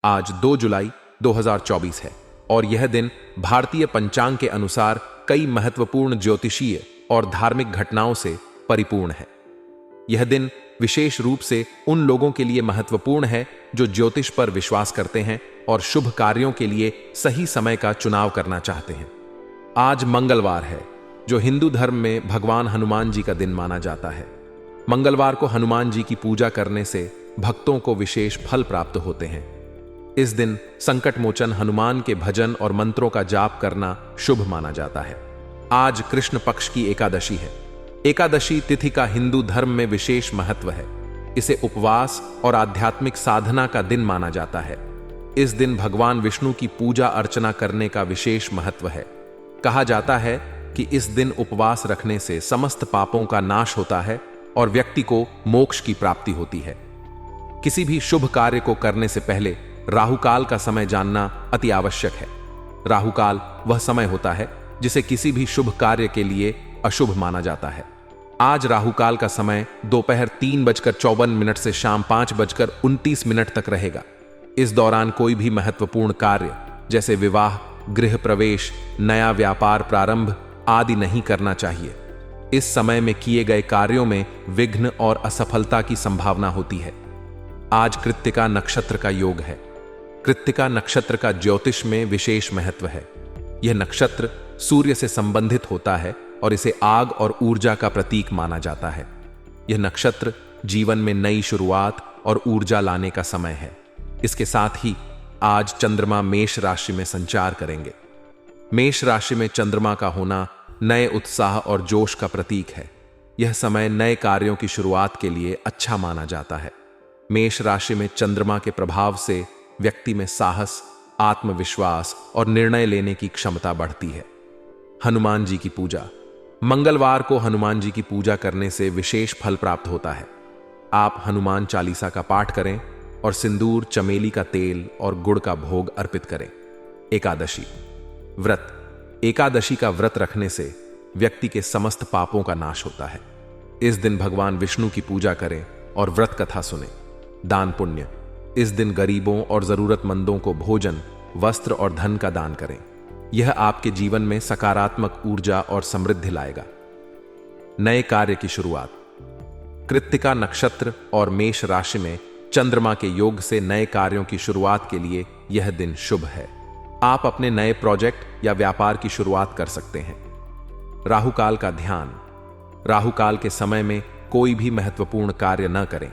आज 2 जुलाई 2024 है और यह दिन भारतीय पंचांग के अनुसार कई महत्वपूर्ण ज्योतिषीय और धार्मिक घटनाओं से परिपूर्ण है। यह दिन विशेष रूप से उन लोगों के लिए महत्वपूर्ण है जो ज्योतिष पर विश्वास करते हैं और शुभ कार्यों के लिए सही समय का चुनाव करना चाहते हैं। आज मंगलवार है, जो हिंदू धर्म में भगवान हनुमान जी का दिन माना जाता है। मंगलवार को हनुमान जी की पूजा करने से भक्तों को विशेष फल प्राप्त होते हैं। इस दिन संकट मोचन हनुमान के भजन और मंत्रों का जाप करना शुभ माना जाता है। आज कृष्ण पक्ष की एकादशी है। एकादशी तिथि का हिंदू धर्म में विशेष महत्व है। इसे उपवास और आध्यात्मिक साधना का दिन माना जाता है। इस दिन भगवान विष्णु की पूजा अर्चना करने का विशेष महत्व है। कहा जाता है कि इस दिन उपवास रखने से समस्त पापों का नाश होता है और व्यक्ति को मोक्ष की प्राप्ति होती है। किसी भी शुभ कार्य को करने से पहले राहुकाल का समय जानना अति आवश्यक है। राहुकाल वह समय होता है जिसे किसी भी शुभ कार्य के लिए अशुभ माना जाता है। आज राहुकाल का समय दोपहर 3:54 से शाम 5:29 तक रहेगा। इस दौरान कोई भी महत्वपूर्ण कार्य जैसे विवाह, गृह प्रवेश, नया व्यापार प्रारंभ आदि नहीं करना चाहिए। इस समय में किए गए कार्यों में विघ्न और असफलता की संभावना होती है। आज कृत्तिका नक्षत्र का योग है। कृत्तिका नक्षत्र का ज्योतिष में विशेष महत्व है। यह नक्षत्र सूर्य से संबंधित होता है और इसे आग और ऊर्जा का प्रतीक माना जाता है। यह नक्षत्र जीवन में नई शुरुआत और ऊर्जा लाने का समय है। इसके साथ ही आज चंद्रमा मेष राशि में संचार करेंगे। मेष राशि में चंद्रमा का होना नए उत्साह और जोश का प्रतीक है। यह समय नए कार्यों की शुरुआत के लिए अच्छा माना जाता है। मेष राशि में चंद्रमा के प्रभाव से व्यक्ति में साहस, आत्मविश्वास और निर्णय लेने की क्षमता बढ़ती है। हनुमान जी की पूजा। मंगलवार को हनुमान जी की पूजा करने से विशेष फल प्राप्त होता है। आप हनुमान चालीसा का पाठ करें और सिंदूर, चमेली का तेल और गुड़ का भोग अर्पित करें। एकादशी व्रत। एकादशी का व्रत रखने से व्यक्ति के समस्त पापों का नाश होता है। इस दिन भगवान विष्णु की पूजा करें और व्रत कथा सुनें। दान पुण्य। इस दिन गरीबों और जरूरतमंदों को भोजन, वस्त्र और धन का दान करें। यह आपके जीवन में सकारात्मक ऊर्जा और समृद्धि लाएगा। नए कार्य की शुरुआत। कृत्तिका नक्षत्र और मेष राशि में चंद्रमा के योग से नए कार्यों की शुरुआत के लिए यह दिन शुभ है। आप अपने नए प्रोजेक्ट या व्यापार की शुरुआत कर सकते हैं। राहुकाल का ध्यान। राहुकाल के समय में कोई भी महत्वपूर्ण कार्य न करें।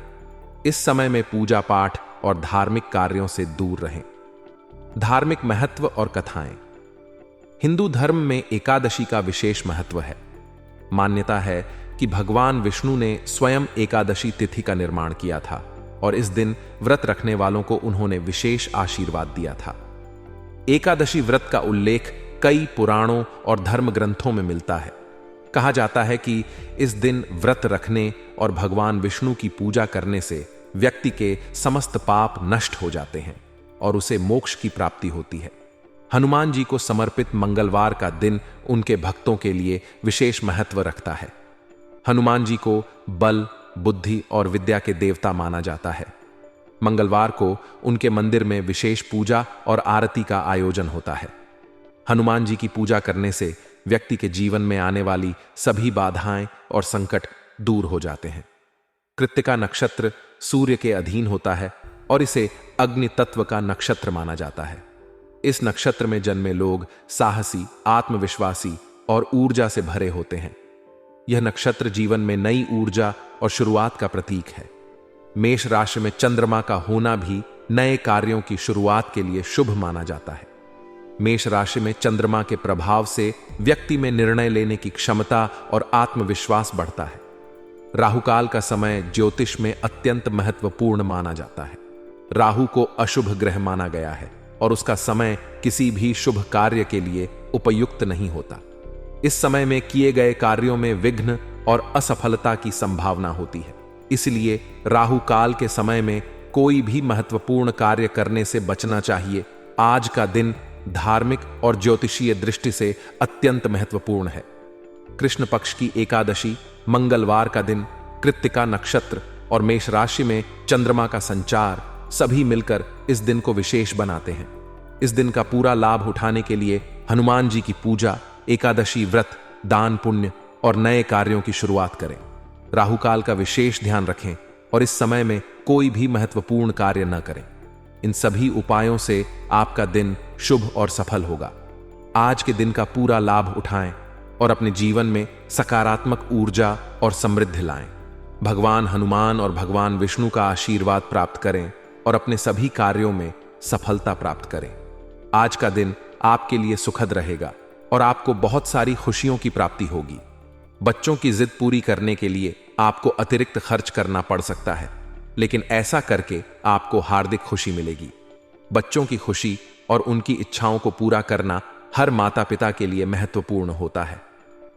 इस समय में पूजा पाठ और धार्मिक कार्यों से दूर रहें। धार्मिक महत्व और कथाएं। हिंदू धर्म में एकादशी का विशेष महत्व है। मान्यता है कि भगवान विष्णु ने स्वयं एकादशी तिथि का निर्माण किया था और इस दिन व्रत रखने वालों को उन्होंने विशेष आशीर्वाद दिया था। एकादशी व्रत का उल्लेख कई पुराणों और धर्म ग्रंथों में मिलता है। कहा जाता है कि इस दिन व्रत रखने और भगवान विष्णु की पूजा करने से व्यक्ति के समस्त पाप नष्ट हो जाते हैं और उसे मोक्ष की प्राप्ति होती है। हनुमान जी को समर्पित मंगलवार का दिन उनके भक्तों के लिए विशेष महत्व रखता है। हनुमान जी को बल, बुद्धि और विद्या के देवता माना जाता है। मंगलवार को उनके मंदिर में विशेष पूजा और आरती का आयोजन होता है। हनुमान जी की पूजा करने से व्यक्ति के जीवन में आने वाली सभी बाधाएं और संकट दूर हो जाते हैं। कृत्तिका नक्षत्र सूर्य के अधीन होता है और इसे अग्नि तत्व का नक्षत्र माना जाता है। इस नक्षत्र में जन्मे लोग साहसी, आत्मविश्वासी और ऊर्जा से भरे होते हैं। यह नक्षत्र जीवन में नई ऊर्जा और शुरुआत का प्रतीक है। मेष राशि में चंद्रमा का होना भी नए कार्यों की शुरुआत के लिए शुभ माना जाता है। मेष राशि में चंद्रमा के प्रभाव से व्यक्ति में निर्णय लेने की क्षमता और आत्मविश्वास बढ़ता है। राहुकाल का समय ज्योतिष में अत्यंत महत्वपूर्ण माना जाता है। राहु को अशुभ ग्रह माना गया है और उसका समय किसी भी शुभ कार्य के लिए उपयुक्त नहीं होता। इस समय में किए गए कार्यों में विघ्न और असफलता की संभावना होती है। इसलिए राहु काल के समय में कोई भी महत्वपूर्ण कार्य करने से बचना चाहिए। आज का दिन धार्मिक और ज्योतिषीय दृष्टि से अत्यंत महत्वपूर्ण है। कृष्ण पक्ष की एकादशी, मंगलवार का दिन, कृत्तिका नक्षत्र और मेष राशि में चंद्रमा का संचार सभी मिलकर इस दिन को विशेष बनाते हैं। इस दिन का पूरा लाभ उठाने के लिए हनुमान जी की पूजा, एकादशी व्रत, दान पुण्य और नए कार्यों की शुरुआत करें। राहु काल का विशेष ध्यान रखें और इस समय में कोई भी महत्वपूर्ण कार्य न करें। इन सभी उपायों से आपका दिन शुभ और सफल होगा। आज के दिन का पूरा लाभ उठाएं और अपने जीवन में सकारात्मक ऊर्जा और समृद्धि लाएं। भगवान हनुमान और भगवान विष्णु का आशीर्वाद प्राप्त करें और अपने सभी कार्यों में सफलता प्राप्त करें। आज का दिन आपके लिए सुखद रहेगा और आपको बहुत सारी खुशियों की प्राप्ति होगी। बच्चों की जिद पूरी करने के लिए आपको अतिरिक्त खर्च करना पड़ सकता है, लेकिन ऐसा करके आपको हार्दिक खुशी मिलेगी। बच्चों की खुशी और उनकी इच्छाओं को पूरा करना हर माता पिता के लिए महत्वपूर्ण होता है।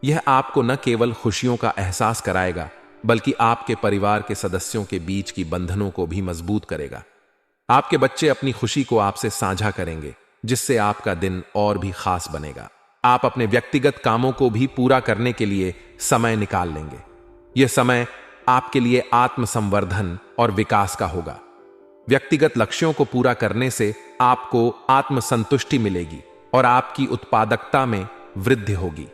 यह आपको न केवल खुशियों का एहसास कराएगा, बल्कि आपके परिवार के सदस्यों के बीच की बंधनों को भी मजबूत करेगा। आपके बच्चे अपनी खुशी को आपसे साझा करेंगे, जिससे आपका दिन और भी खास बनेगा। आप अपने व्यक्तिगत कामों को भी पूरा करने के लिए समय निकाल लेंगे। यह समय आपके लिए आत्मसंवर्धन और विकास का होगा। व्यक्तिगत लक्ष्यों को पूरा करने से आपको आत्मसंतुष्टि मिलेगी और आपकी उत्पादकता में वृद्धि होगी।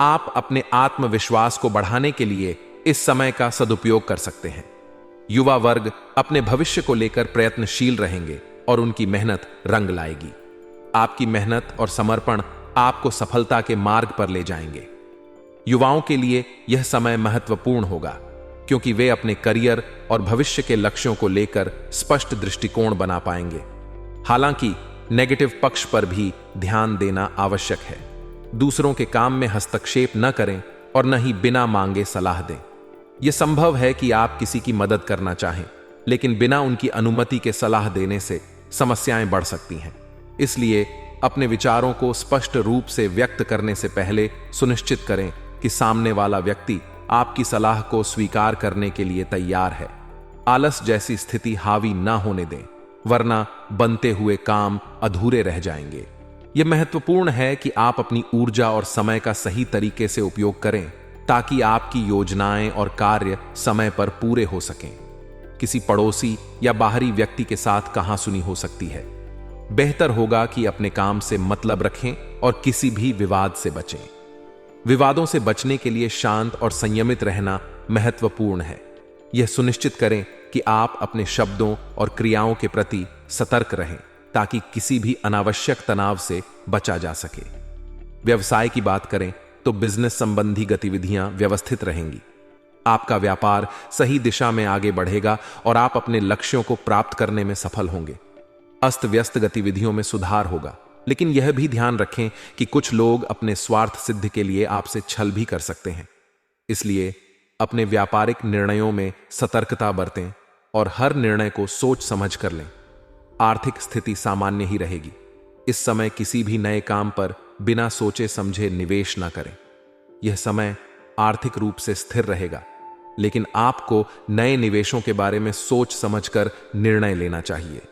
आप अपने आत्मविश्वास को बढ़ाने के लिए इस समय का सदुपयोग कर सकते हैं। युवा वर्ग अपने भविष्य को लेकर प्रयत्नशील रहेंगे और उनकी मेहनत रंग लाएगी। आपकी मेहनत और समर्पण आपको सफलता के मार्ग पर ले जाएंगे। युवाओं के लिए यह समय महत्वपूर्ण होगा, क्योंकि वे अपने करियर और भविष्य के लक्ष्यों को लेकर स्पष्ट दृष्टिकोण बना पाएंगे। हालांकि नेगेटिव पक्ष पर भी ध्यान देना आवश्यक है। दूसरों के काम में हस्तक्षेप न करें और न ही बिना मांगे सलाह दें। यह संभव है कि आप किसी की मदद करना चाहें, लेकिन बिना उनकी अनुमति के सलाह देने से समस्याएं बढ़ सकती हैं। इसलिए अपने विचारों को स्पष्ट रूप से व्यक्त करने से पहले सुनिश्चित करें कि सामने वाला व्यक्ति आपकी सलाह को स्वीकार करने के लिए तैयार है। आलस जैसी स्थिति हावी ना होने दें, वरना बनते हुए काम अधूरे रह जाएंगे। यह महत्वपूर्ण है कि आप अपनी ऊर्जा और समय का सही तरीके से उपयोग करें, ताकि आपकी योजनाएं और कार्य समय पर पूरे हो सकें। किसी पड़ोसी या बाहरी व्यक्ति के साथ कहासुनी हो सकती है। बेहतर होगा कि अपने काम से मतलब रखें और किसी भी विवाद से बचें। विवादों से बचने के लिए शांत और संयमित रहना महत्वपूर्ण है। यह सुनिश्चित करें कि आप अपने शब्दों और क्रियाओं के प्रति सतर्क रहें, ताकि किसी भी अनावश्यक तनाव से बचा जा सके। व्यवसाय की बात करें तो बिजनेस संबंधी गतिविधियां व्यवस्थित रहेंगी। आपका व्यापार सही दिशा में आगे बढ़ेगा और आप अपने लक्ष्यों को प्राप्त करने में सफल होंगे। अस्त व्यस्त गतिविधियों में सुधार होगा, लेकिन यह भी ध्यान रखें कि कुछ लोग अपने स्वार्थ सिद्धि के लिए आपसे छल भी कर सकते हैं। इसलिए अपने व्यापारिक निर्णयों में सतर्कता बरतें और हर निर्णय को सोच समझ कर लें। आर्थिक स्थिति सामान्य ही रहेगी। इस समय किसी भी नए काम पर बिना सोचे समझे निवेश न करें। यह समय आर्थिक रूप से स्थिर रहेगा, लेकिन आपको नए निवेशों के बारे में सोच समझकर निर्णय लेना चाहिए।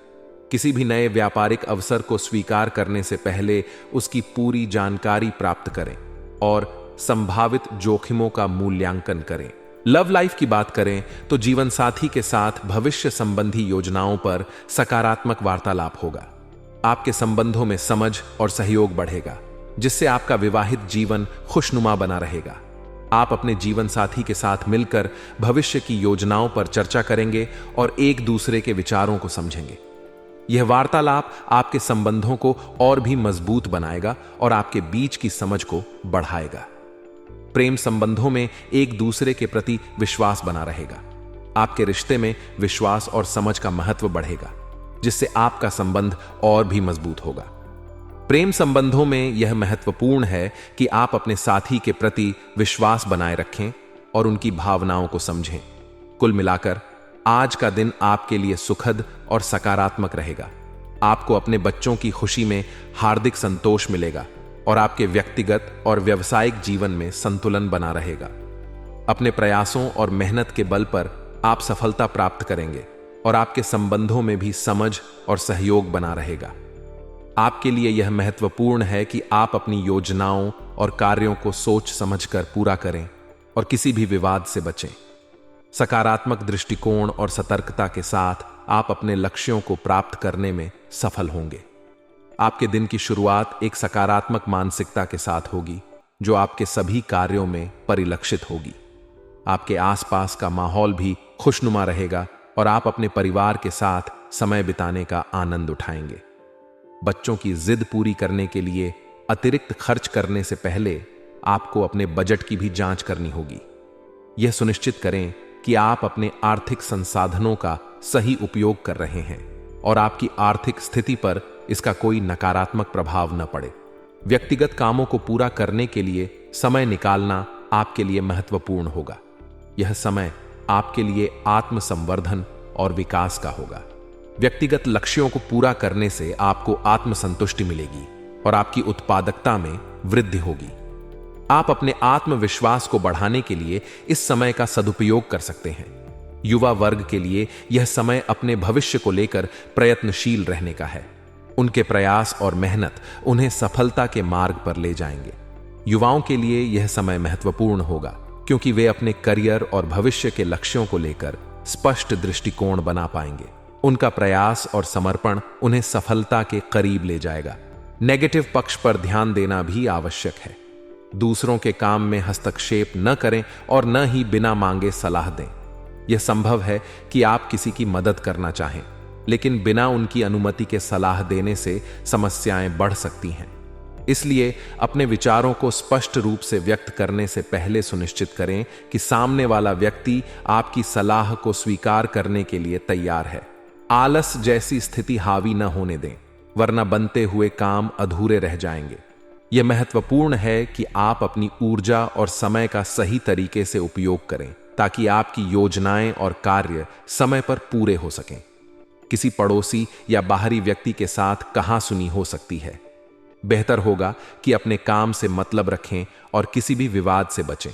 किसी भी नए व्यापारिक अवसर को स्वीकार करने से पहले उसकी पूरी जानकारी प्राप्त करें और संभावित जोखिमों का मूल्यांकन करें। लव लाइफ की बात करें तो जीवन साथी के साथ भविष्य संबंधी योजनाओं पर सकारात्मक वार्तालाप होगा। आपके संबंधों में समझ और सहयोग बढ़ेगा, जिससे आपका विवाहित जीवन खुशनुमा बना रहेगा। आप अपने जीवन साथी के साथ मिलकर भविष्य की योजनाओं पर चर्चा करेंगे और एक दूसरे के विचारों को समझेंगे। यह वार्तालाप आपके संबंधों को और भी मजबूत बनाएगा और आपके बीच की समझ को बढ़ाएगा। प्रेम संबंधों में एक दूसरे के प्रति विश्वास बना रहेगा। आपके रिश्ते में विश्वास और समझ का महत्व बढ़ेगा, जिससे आपका संबंध और भी मजबूत होगा। प्रेम संबंधों में यह महत्वपूर्ण है कि आप अपने साथी के प्रति विश्वास बनाए रखें और उनकी भावनाओं को समझें। कुल मिलाकर आज का दिन आपके लिए सुखद और सकारात्मक रहेगा। आपको अपने बच्चों की खुशी में हार्दिक संतोष मिलेगा और आपके व्यक्तिगत और व्यावसायिक जीवन में संतुलन बना रहेगा। अपने प्रयासों और मेहनत के बल पर आप सफलता प्राप्त करेंगे और आपके संबंधों में भी समझ और सहयोग बना रहेगा। आपके लिए यह महत्वपूर्ण है कि आप अपनी योजनाओं और कार्यों को सोच समझकर पूरा करें और किसी भी विवाद से बचें। सकारात्मक दृष्टिकोण और सतर्कता के साथ आप अपने लक्ष्यों को प्राप्त करने में सफल होंगे। आपके दिन की शुरुआत एक सकारात्मक मानसिकता के साथ होगी, जो आपके सभी कार्यों में परिलक्षित होगी। आपके आसपास का माहौल भी खुशनुमा रहेगा और आप अपने परिवार के साथ समय बिताने का आनंद उठाएंगे। बच्चों की जिद पूरी करने के लिए अतिरिक्त खर्च करने से पहले आपको अपने बजट की भी जांच करनी होगी। यह सुनिश्चित करें कि आप अपने आर्थिक संसाधनों का सही उपयोग कर रहे हैं और आपकी आर्थिक स्थिति पर इसका कोई नकारात्मक प्रभाव न पड़े। व्यक्तिगत कामों को पूरा करने के लिए समय निकालना आपके लिए महत्वपूर्ण होगा। यह समय आपके लिए आत्मसंवर्धन और विकास का होगा। व्यक्तिगत लक्ष्यों को पूरा करने से आपको आत्मसंतुष्टि मिलेगी और आपकी उत्पादकता में वृद्धि होगी। आप अपने आत्मविश्वास को बढ़ाने के लिए इस समय का सदुपयोग कर सकते हैं। युवा वर्ग के लिए यह समय अपने भविष्य को लेकर प्रयत्नशील रहने का है। उनके प्रयास और मेहनत उन्हें सफलता के मार्ग पर ले जाएंगे। युवाओं के लिए यह समय महत्वपूर्ण होगा क्योंकि वे अपने करियर और भविष्य के लक्ष्यों को लेकर स्पष्ट दृष्टिकोण बना पाएंगे। उनका प्रयास और समर्पण उन्हें सफलता के करीब ले जाएगा। नेगेटिव पक्ष पर ध्यान देना भी आवश्यक है। दूसरों के काम में हस्तक्षेप न करें और न ही बिना मांगे सलाह दें। यह संभव है कि आप किसी की मदद करना चाहें, लेकिन बिना उनकी अनुमति के सलाह देने से समस्याएं बढ़ सकती हैं। इसलिए अपने विचारों को स्पष्ट रूप से व्यक्त करने से पहले सुनिश्चित करें कि सामने वाला व्यक्ति आपकी सलाह को स्वीकार करने के लिए तैयार है। आलस जैसी स्थिति हावी न होने दें, वरना बनते हुए काम अधूरे रह जाएंगे। यह महत्वपूर्ण है कि आप अपनी ऊर्जा और समय का सही तरीके से उपयोग करें ताकि आपकी योजनाएं और कार्य समय पर पूरे हो सकें। किसी पड़ोसी या बाहरी व्यक्ति के साथ कहासुनी हो सकती है। बेहतर होगा कि अपने काम से मतलब रखें और किसी भी विवाद से बचें।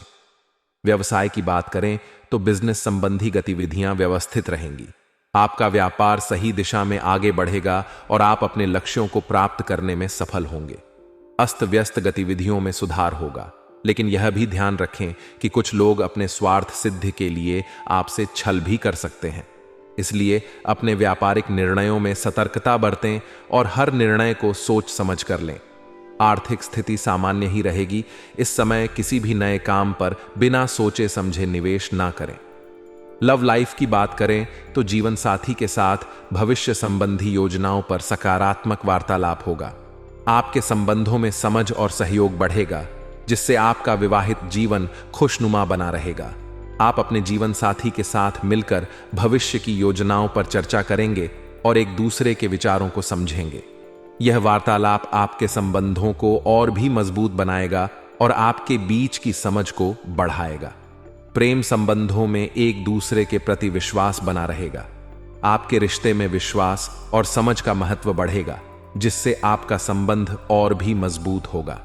व्यवसाय की बात करें तो बिजनेस संबंधी गतिविधियां व्यवस्थित रहेंगी। आपका व्यापार सही दिशा में आगे बढ़ेगा और आप अपने लक्ष्यों को प्राप्त करने में सफल होंगे। अस्त व्यस्त गतिविधियों में सुधार होगा, लेकिन यह भी ध्यान रखें कि कुछ लोग अपने स्वार्थ सिद्धि के लिए आपसे छल भी कर सकते हैं। इसलिए अपने व्यापारिक निर्णयों में सतर्कता बरतें और हर निर्णय को सोच समझ कर लें। आर्थिक स्थिति सामान्य ही रहेगी। इस समय किसी भी नए काम पर बिना सोचे समझे निवेश ना करें। लव लाइफ की बात करें तो जीवन साथी के साथ भविष्य संबंधी योजनाओं पर सकारात्मक वार्तालाप होगा। आपके संबंधों में समझ और सहयोग बढ़ेगा, जिससे आपका विवाहित जीवन खुशनुमा बना रहेगा। आप अपने जीवन साथी के साथ मिलकर भविष्य की योजनाओं पर चर्चा करेंगे और एक दूसरे के विचारों को समझेंगे। यह वार्तालाप आपके संबंधों को और भी मजबूत बनाएगा और आपके बीच की समझ को बढ़ाएगा। प्रेम संबंधों में एक दूसरे के प्रति विश्वास बना रहेगा। आपके रिश्ते में विश्वास और समझ का महत्व बढ़ेगा, जिससे आपका संबंध और भी मजबूत होगा।